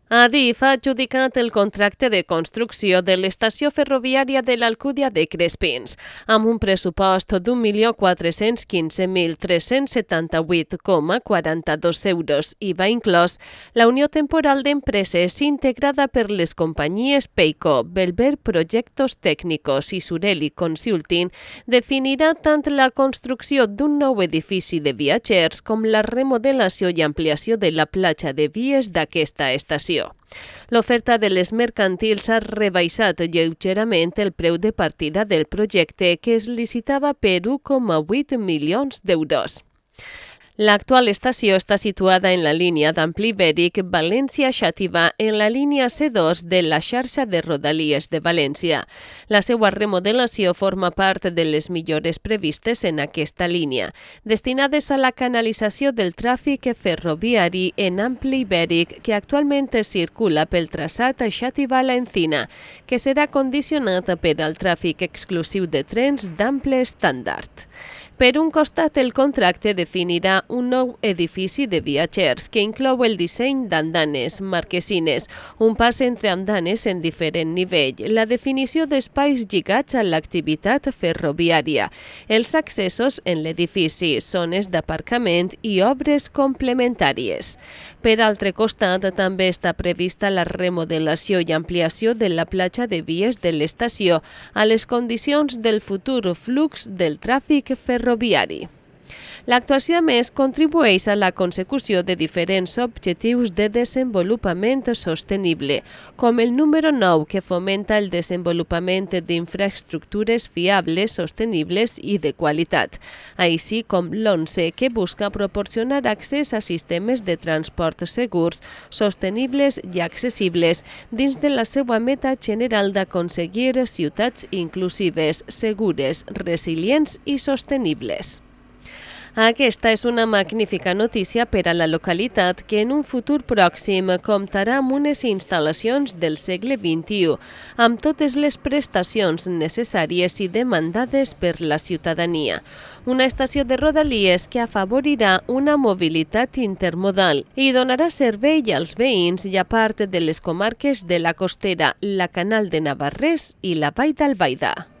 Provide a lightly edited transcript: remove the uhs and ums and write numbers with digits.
Adif ha adjudicat el contracte de construcció de l'estació ferroviària de l'Alcúdia de Crespins, amb un pressupost d'1.415.378,42 IVA inclòs. La unió temporal d'empreses integrada per les companyies Peico, Belver Proyectos Técnicos i Sureli Consulting definirà tant la construcció d'un nou edifici de viatgers com la remodelació i ampliació de la platja de vies d'aquesta estació. L'oferta de les mercantils ha rebaixat lleugerament el preu de partida del projecte, que es licitava per 1,8 milions d'euros. L'actual estació està situada en la línia d'Ampli Ibèric València-Xàtiva, en la línia C2 de la xarxa de Rodalies de València. La seva remodelació forma part de les millores previstes en aquesta línia, destinades a la canalització del tràfic ferroviari en Ampli Ibèric, que actualment circula pel traçat Xàtiva-La Encina, que serà condicionat per al tràfic exclusiu de trens d'ample estàndard. Per un costat, el contracte definirà un nou edifici de viatgers que inclou el disseny d'andanes, marquesines, un pas entre andanes en diferent nivell, la definició d'espais lligats a l'activitat ferroviària, els accessos en l'edifici, zones d'aparcament i obres complementàries. Per altre costat, també està prevista la remodelació i ampliació de la platja de vies de l'estació a les condicions del futur flux del tràfic ferroviari. L'actuació, a més, contribueix a la consecució de diferents objectius de desenvolupament sostenible, com el número 9, que fomenta el desenvolupament d'infraestructures fiables, sostenibles i de qualitat, així com l'11, que busca proporcionar accés a sistemes de transport segurs, sostenibles i accessibles dins de la seva meta general d'aconseguir ciutats inclusives, segures, resilients i sostenibles. Aquesta és una magnífica notícia per a la localitat, que en un futur pròxim comptarà amb unes instal·lacions del segle XXI, amb totes les prestacions necessàries i demandades per la ciutadania. Una estació de Rodalies que afavorirà una mobilitat intermodal i donarà servei als veïns i a part de les comarques de la Costera, la Canal de Navarrés i la Vall d'Albaida.